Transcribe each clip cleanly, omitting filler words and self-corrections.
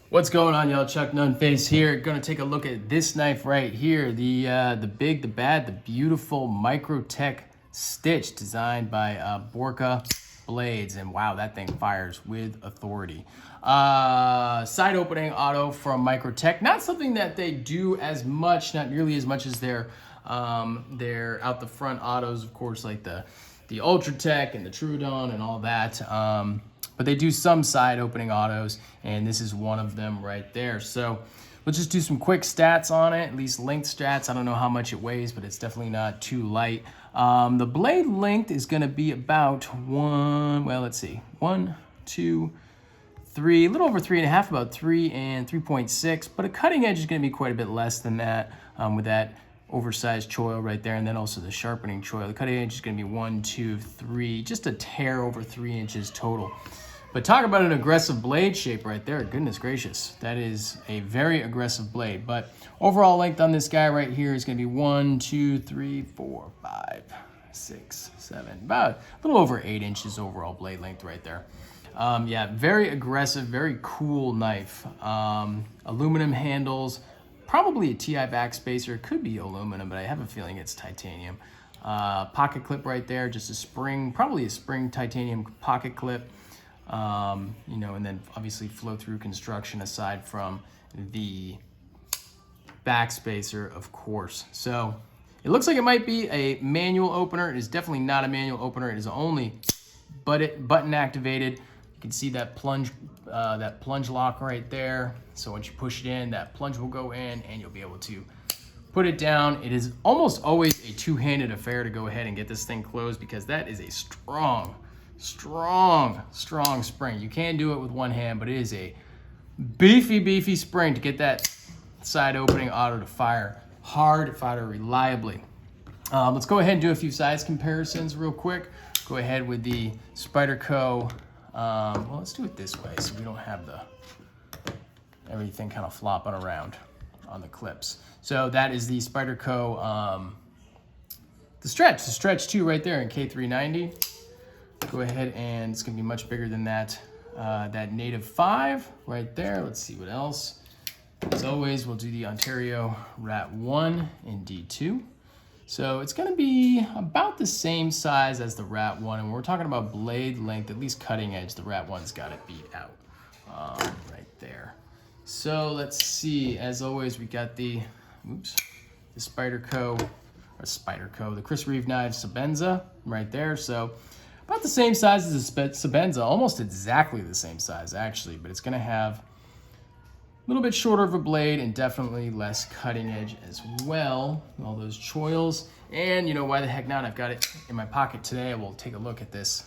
What's going on, y'all? Chuck Nunface here. Gonna take a look at this knife right here, the big, the bad, the beautiful Microtech stitch designed by Borka Blades, and wow, that thing fires with authority. Side opening auto from Microtech, not something that they do as much, not nearly as much as their out the front autos, of course, like the Ultratech and the Trudon and all that. But they do some side opening autos, and this is one of them right there. So let's just do some quick stats on it, at least length stats. I don't know how much it weighs, but it's definitely not too light. The blade length is gonna be about one, two, three, a little over 3.5, about 3 and 3.6, but a cutting edge is gonna be quite a bit less than that with that oversized choil right there, and then also the sharpening choil. The cutting edge is gonna be 1, 2, 3, just a tear over 3 inches total. But talk about an aggressive blade shape right there. Goodness gracious. That is a very aggressive blade. But overall length on this guy right here is going to be 1, 2, 3, 4, 5, 6, 7, about a little over 8 inches overall blade length right there. Yeah, very aggressive, very cool knife. Aluminum handles, probably a TI backspacer. It could be aluminum, but I have a feeling it's titanium. Pocket clip right there, just a spring, probably a spring titanium pocket clip. You know, and then obviously flow through construction aside from the backspacer, of course. So it looks like it might be a manual opener. It is definitely not a manual opener. It is only button activated. You can see that plunge lock right there. So once you push it in, that plunge will go in and you'll be able to put it down. It is almost always a two-handed affair to go ahead and get this thing closed, because that is a strong spring. You can do it with one hand, but it is a beefy spring to get that side opening auto to fire hard, fire reliably. Let's go ahead and do a few size comparisons real quick. Go ahead with the Spyderco. Well, let's do it this way so we don't have everything kind of flopping around on the clips. So that is the Spyderco, the Stretch 2 right there in K390. Go ahead, and it's gonna be much bigger than that. That Native 5 right there. Let's see what else. As always, we'll do the Ontario Rat 1 in D2. So it's gonna be about the same size as the Rat 1, and when we're talking about blade length, at least cutting edge, the Rat 1's got it beat out right there. So let's see, as always, we got the Spyderco, the Chris Reeve knife Sabenza right there. So about the same size as the Sabenza, almost exactly the same size actually, but it's gonna have a little bit shorter of a blade and definitely less cutting edge as well. All those choils, and you know, why the heck not? I've got it in my pocket today. We'll take a look at this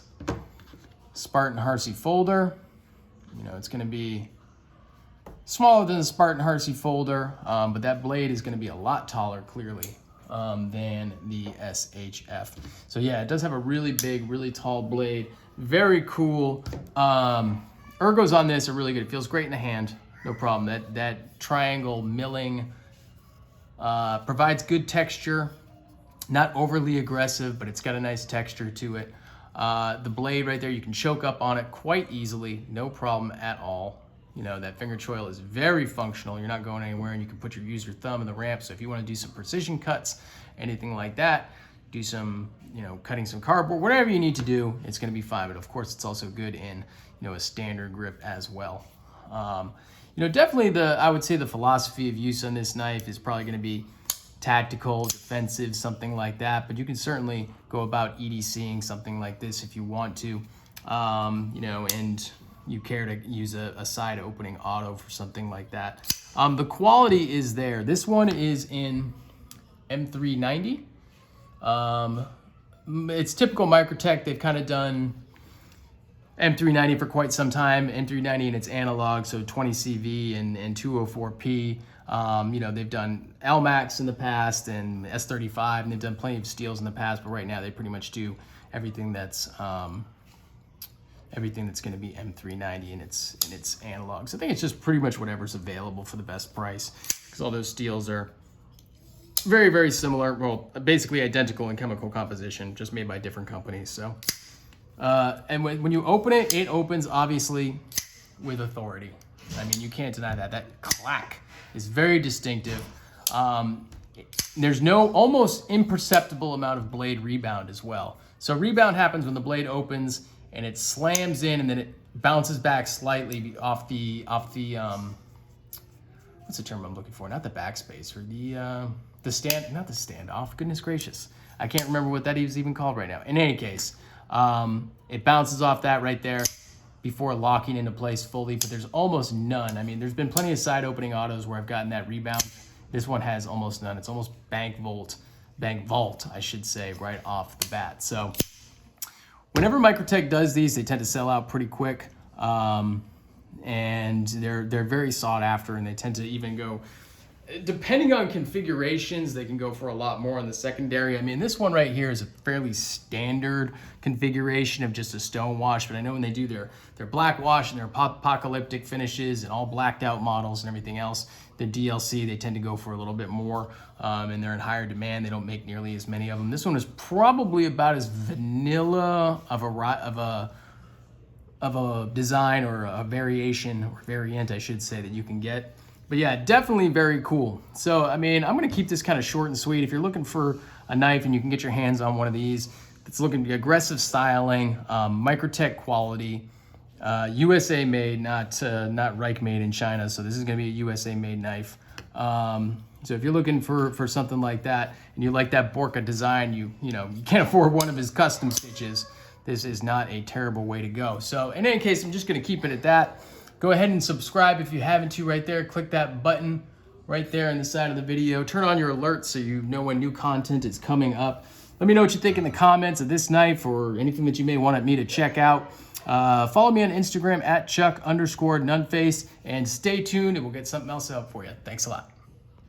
Spartan Harsey folder. You know, it's gonna be smaller than the Spartan Harsey folder, but that blade is gonna be a lot taller, clearly, than the SHF. So yeah, it does have a really big, really tall blade. Very cool. Ergos on this are really good. It feels great in the hand, no problem. That triangle milling provides good texture, not overly aggressive, but it's got a nice texture to it. The blade right there, you can choke up on it quite easily, no problem at all. You know, that finger choil is very functional. You're not going anywhere, and you can use your thumb in the ramp. So if you want to do some precision cuts, anything like that, do some, you know, cutting some cardboard, whatever you need to do, it's going to be fine. But of course, it's also good in, you know, a standard grip as well. You know, definitely I would say the philosophy of use on this knife is probably going to be tactical, defensive, something like that. But you can certainly go about EDCing something like this if you want to, you know, and you care to use a side opening auto for something like that. The quality is there. This one is in M390. It's typical Microtech. They've kind of done M390 for quite some time. M390 and its analog, so 20CV and 204P. You know, they've done LMAX in the past and S35, and they've done plenty of steels in the past, but right now they pretty much do everything that's going to be M390 in its analogs. I think it's just pretty much whatever's available for the best price, because all those steels are very, very similar. Well, basically identical in chemical composition, just made by different companies. So, and when you open it, it opens obviously with authority. I mean, you can't deny that. That clack is very distinctive. There's no almost imperceptible amount of blade rebound as well. So rebound happens when the blade opens and it slams in and then it bounces back slightly off the what's the term I'm looking for? Not the backspace, or the stand, not the standoff. Goodness gracious. I can't remember what that is even called right now. In any case, it bounces off that right there before locking into place fully, but there's almost none. I mean, there's been plenty of side opening autos where I've gotten that rebound. This one has almost none. It's almost bank vault, I should say, right off the bat. So whenever Microtech does these, they tend to sell out pretty quick. And they're very sought after, and they tend to even go, depending on configurations, they can go for a lot more on the secondary. I mean, this one right here is a fairly standard configuration of just a stone wash, but I know when they do their black wash and their apocalyptic finishes and all blacked out models and everything else, the DLC, they tend to go for a little bit more, and they're in higher demand. They don't make nearly as many of them. This one is probably about as vanilla of a design, or a variation, or variant, I should say, that you can get. But yeah, definitely very cool. So, I mean, I'm gonna keep this kind of short and sweet. If you're looking for a knife and you can get your hands on one of these, it's looking to be aggressive styling, Microtech quality, USA made, not Reich made in China. So this is gonna be a USA made knife. So if you're looking for something like that, and you like that Borka design, you can't afford one of his custom stitches, this is not a terrible way to go. So in any case, I'm just gonna keep it at that. Go ahead and subscribe if you haven't to right there. Click that button right there on the side of the video. Turn on your alerts so you know when new content is coming up. Let me know what you think in the comments of this knife, or anything that you may want me to check out. Follow me on Instagram at Chuck_Nunface, and stay tuned and we'll get something else out for you. Thanks a lot.